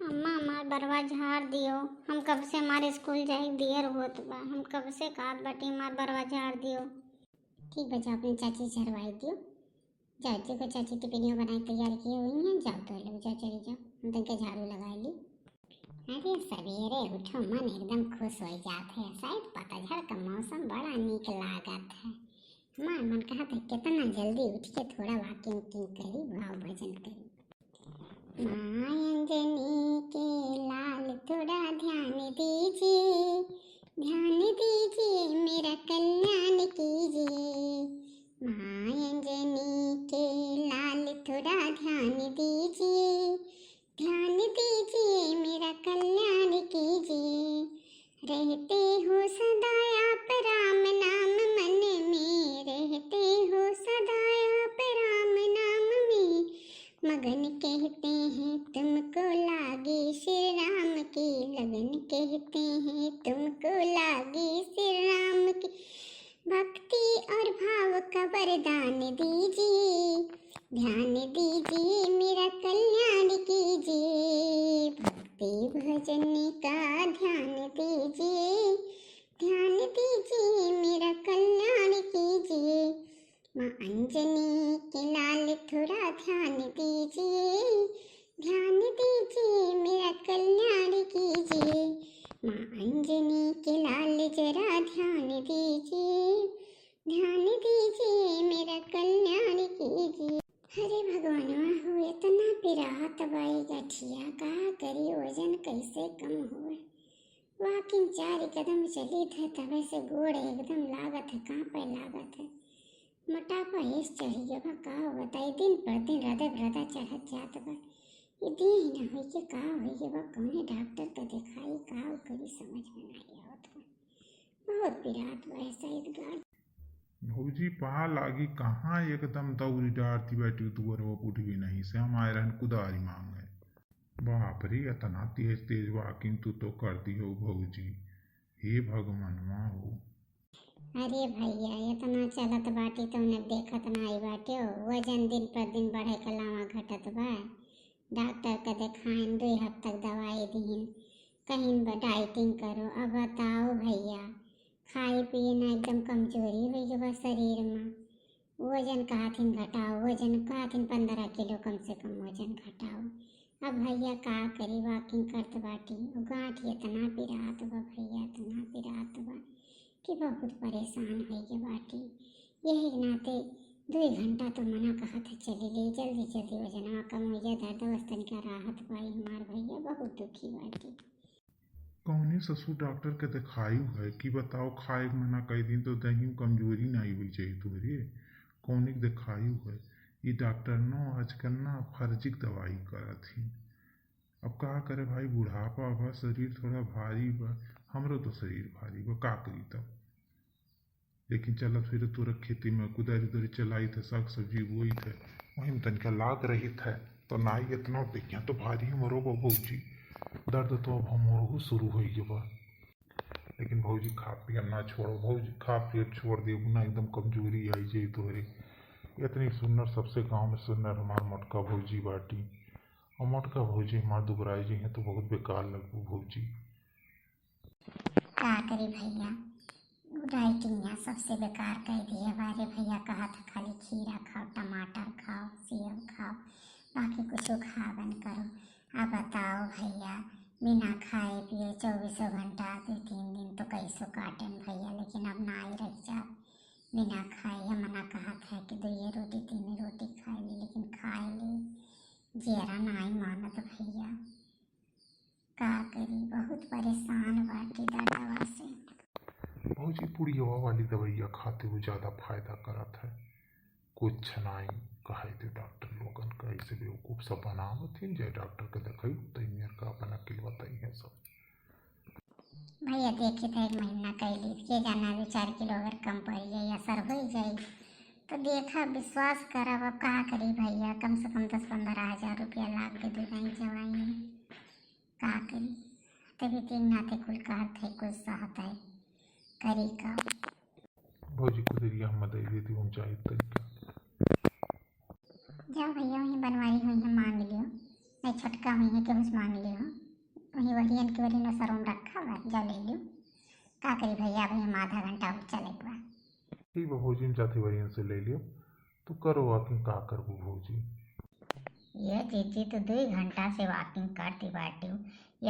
अम्मा हमार बरवा झाड़ दियो। हम कब से हमारे स्कूल जाए देर होत बा। हम कब से कहत बाटी हमार बरवा झाड़ दियो। ठीक बा, जाओ अपनी चाची से झड़वाई दियो। जाओ, देखो चाची टिफिनियो बनाए तैयार किए हुई हैं। जाओ तो लोग, जाओ चली जाओ, हम तनके झाड़ू लगा ली। अरे सवेरे उठो मन एकदम खुश हो जात है। शायद पतझड़ का मौसम बड़ा नीक लागत है। हमार मन कहत है कितना जल्दी उठ के थोड़ा वॉकिंग करी, भाव भजन करी। माँ अंजनी के लाल थोड़ा ध्यान दीजिए, ध्यान दीजिए मेरा कल्याण कीजिए। माँ अंजनी के लाल थोड़ा ध्यान दीजिए, ध्यान दीजिए मेरा कल्याण कीजिए। रहते हो सदा आप राम नाम मन में, रहते हो सदा आप राम नाम में। मगन कहते हैं तुमको लागी श्री राम की, लगन कहते हैं तुमको लागी श्री राम की। भक्ति और भाव का वरदान दीजिए, ध्यान दीजिए मेरा कल्याण कीजिए। भक्ति भजन का ध्यान दीजिए, ध्यान दीजिए मेरा कल्याण कीजिए। माँ अंजनी के लाल थोड़ा ध्यान दीजिए, ध्यान दीजिए मेरा कल्याण कीजिए। माँ अंजनी के लाल जरा ध्यान दीजिए, ध्यान दीजिए मेरा कल्याण कीजिए। अरे भगवानवा हो, इतना पिराहत बाई गठिया, कहा करी वजन कैसे कम हुए। वॉकिंग 4 कदम चली थे तब से गोड़ एकदम लागत है, कांपे लागत है। मोटापा इस चढ़ी गया का बताई, दिन पर दिन रदा चढ़त जात बा। ये देह न होई के का होई गया, कौने डॉक्टर का दिखाई का करी समझ में नहीं आवत बा। बहुत पिरात बा शायद गाड़। भौजी पहा लागी कहाँ एकदम दौरी डारती बैठी तुअर वो उठ भी नहीं से हम आए रहन कुदारी मांगे। बाप रे, इतना तेज तेज वॉकिंग तू तो करती हो भौजी। हे भगवानवा हो। अरे भैया, इतना चलत बाटी तो उन्हें देखत नहीं बाटे हो। वजन दिन पर दिन बढ़े कलावा घटत बा। डॉक्टर का दिखाइन 2 हफ्ता तक दवाई दीन, कहीं डाइटिंग करो। अब बताओ भैया, खाए पिए ना एकदम कमजोरी हो गई शरीर में। वजन कहथिन घटाओ, वजन कहथिन 15 किलो कम से कम वजन घटाओ। अब भैया का करी, वॉकिंग करत बाटी, गाँठ इतना पिरात बा भैया, इतना पिरात बा कि बहुत परेशान हो गए बाटी। यही नाते 2 घंटा तो मना कहत है चली ले, जल्दी जल्दी वजनवा कम हो जाए, दर्द वस्तन का राहत पाई हमार भैया। बहुत दुखी बाटी। कौने ससुर डॉक्टर के दिखायु है कि बताओ, खाए के मना कई दिन तो दही कमजोरी नहीं हुई चाहिए तुहरे। कौने के दिखायु है। ये डॉक्टर नो आजकल ना फर्जिक दवाई करत ही। अब का करे भाई, बुढ़ापा बा, शरीर थोड़ा भारी बा। हमरो तो शरीर भारी बा, का करी तब। लेकिन चलत फिर तोरा खेती में कुदारी उदारी चलाई थे, साग सब्जी बोई थे, वहीं में तनिका लाग रही थे तो नाई इतना देखिया तो भारी हमरो बा भौजी। दर्द तो अब हमरो शुरू हो गया बा। लेकिन भौजी खा पिए ना छोड़ो भौजी, खा पिए छोड़ दे ना एकदम कमजोरी आई जाए तोहरे। इतनी सुंदर, सबसे गांव में सुंदर हमार मोटका भौजी बाटी। और मोटका भौजी हमार दुबराई जी हैं तो बहुत बेकार लगू भौजी। का करी भैया, डाइटिंग यहाँ सबसे बेकार कह दी है। हमारे भैया कहा था खाली खीरा खाओ, टमाटर खाओ, सेब खाओ, बाकी कुछ खावन करो। अब बताओ भैया, बिना खाए पिए 24 घंटा 2-3 दिन तो कैसो काटन भैया। लेकिन अब ना ही रह जा बिना खाए। हम मना कहा था कि 2 रोटी 3 रोटी खाए ली, लेकिन खाए ली जरा ना ही मानत भैया। का करी, बहुत परेशान बाटी दवा से। भौजी पुड़िया वाली दवाइयाँ खाते हुए ज़्यादा फायदा करत है। कुछ नहीं कहे थे डॉक्टर लोगन का, ऐसे बेवकूफ़ सब बनावत हैं। जय डॉक्टर के देखई तो मेरे का अपन अकेल बताई है सब। भैया देखे तो 1 महीना कैली के जाना 2-4 किलो अगर कम पड़ जाए, असर हो जाए तो देखा, विश्वास करब। अब का करी भैया, कम से कम 10-15 हज़ार रुपया लाग के दे दें दवाई में। का करी, तभी 3 नाते कुल कहत है, कुछ सहत है, करी का। भौजी को देरिया हम दे देती हूँ चाहिए तरीका। जाओ भैया, वहीं बनवाई हुई है, मांग लियो। नहीं छोटका हुई है कि कुछ मांग लियो वही वरियन के वरियन सरोम रखा बा जा ले लियो का करी भैया अभी हम आधा घंटा और चले बा। ठीक बा भौजी, हम जाते वरियन से ले लियो। तू करो वॉकिंग, का करबू भौजी? ये जीजी तो 2 घंटा से वॉकिंग करती बाटी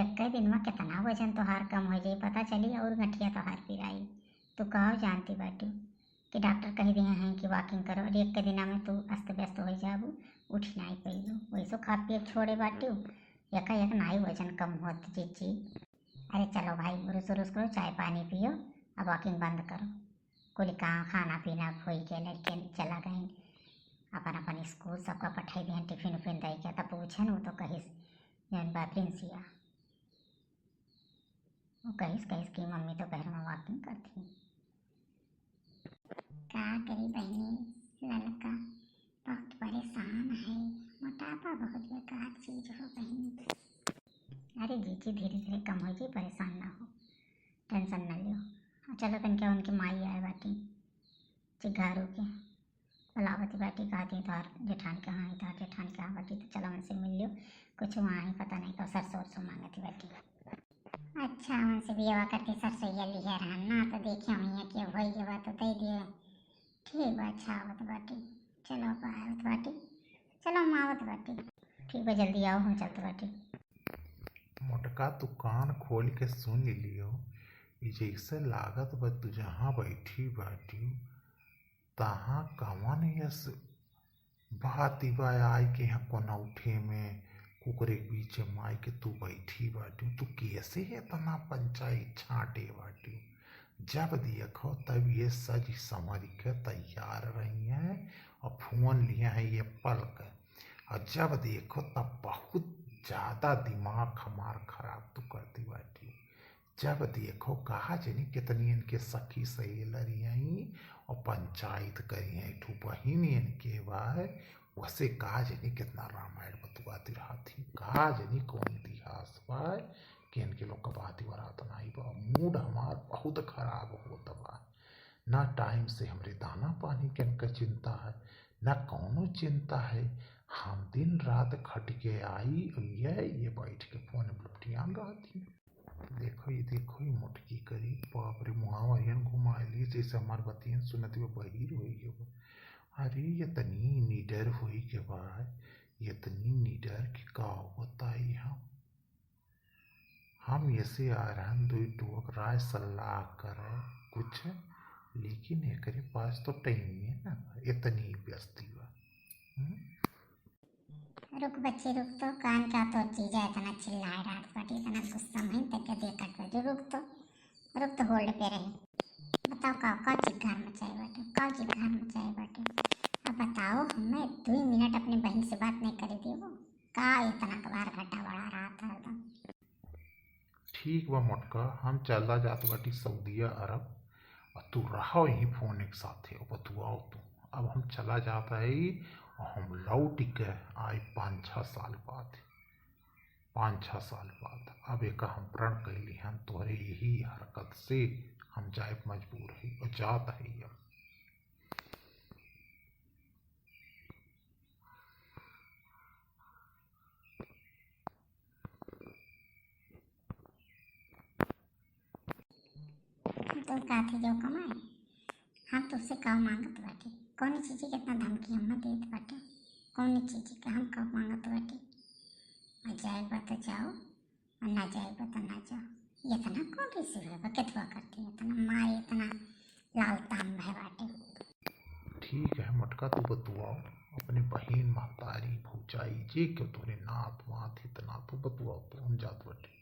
एक दिन में कितना वजन तोहार कम हो जाए पता चली और गठिया तोहार पिराई। तू कहो जानती बाटी कि डॉक्टर कह दिए हैं कि वॉकिंग करो और एक दिन में तू अस्त व्यस्त हो जाबू उठ नहीं पैलू वैसो खा पिए छोड़े बाटी एक नहीं वजन कम होत जीजी। अरे चलो भाई बुरुस उरुस करो चाय पानी पियो अब वॉकिंग बंद करो कुल कहाँ खाना पीना हो के लड़के चला गए अपन अपन स्कूल सबका पठाई दिए टिफिन उफिन दे के तब पूछे वो तो कहिस जौन बा प्रिंसिया वो कहिस कहिस कि मम्मी तो घर में वॉकिंग करती का करी बहनी लड़का बहुत परेशान है मोटापा बहुत बेकार चीज हो बहनी। अरे जीजी धीरे धीरे कम हो जाए परेशान ना हो टेंशन न लियो। चलो तन क्या उनकी माई आए बाटी चिघारू के भलावती बाटी कहती तो जेठान के हाँ था जेठान के हाँ बाटी तो चलो उनसे मिल लियो कुछ वहाँ ही पता नहीं तो सरसों वरसों मांगती बाटी। अच्छा उनसे भी हवा करती सरसोईया लिया रहना तो देखे हुई कि वही के बात तो दे दिए ठीक बा अच्छा आवत बाटी चलो आवत बाटी चलो हम आवत बाटी ठीक बा जल्दी आओ हम चलते बाटी। मोटका तू कान खोल के सुन लियो जैसे लागत बा तू जहाँ बैठी बाटी तहाँ कवन यस बात बा आई के यहाँ कोनौठे में कुकरे के बीच माई के तू बैठी बाटी तू कैसे इतना पंचायत छाटे बाटी। जब देखो तब ये सज समझ के तैयार रही हैं और फोन लिए हैं ये पल कर और जब देखो तब बहुत ज़्यादा दिमाग हमार खराब तो करती बाटी। जब देखो कहा जनी कितनी इनके सखी सहेलरी हैं और पंचायत करी हैं ठू बहिन इनके बाय वैसे कहा जनी कितना रामायण बतुआती रहा थी कहा जनी कौन इतिहास बाय कि इनके लोग का बात ही बरात नहीं बा। मूड हमार बहुत खराब होता बा ना टाइम से हमरे दाना पानी के इनका चिंता है ना कौनो चिंता है। हम दिन रात खट के आई ये बैठ के फोन लपटियान रहती। देखो ये मोटकी करी बाप रे मुहावा यन घुमा ली जैसे हमार बतियन सुनती वो बहिर हुई के बा। अरे ये तनी निडर हुई के बाद ये तनी निडर की का होता है हम ऐसे आ रहे दुई टोक राय सलाह करे कुछ लेकिन एक पास तो टाइम है ना इतनी व्यस्ती बा। रुक बच्चे रुक तो कान का तो जीजा इतना चिल्लाए रात पाटी इतना गुस्सा में तक देखत बजे रुक तो होल्ड पे रही बताओ का चीज घर में चाय बाटे अब बताओ हमें 2 मिनट अपनी बहन से बात नहीं करे दी वो का इतना कबार घटा बढ़ा रहा था एकदम। ठीक बा मोटका हम चला जात बाटी सऊदिया अरब और तू रहो यही फोन एक साथ है बतुआओ तू अब हम चला जाता है और हम लौट के आए 5-6 साल बाद 5-6 साल बाद अब एक हम प्रण कैली हम तोहरे यही हरकत से हम जाए मजबूर है और जात है अब। तो काथे जो कमाए हम तुझसे का मांगत बाटे कौन चीज़ के इतना धमकी हम देत बाटे कौन चीज़ के हम कब मांगत बाटे और जाएगा तो जाओ और ना जाएगा तो ना जाओ इतना कौन रिसीव है कितवा करती इतना मारे इतना लाल ताम है बाटे। ठीक है मटका तू बतुआओ अपनी बहन महतारी भौजाई जे क्यों तोरे नात वात इतना तू बतुआओ तो हम जात बाटे।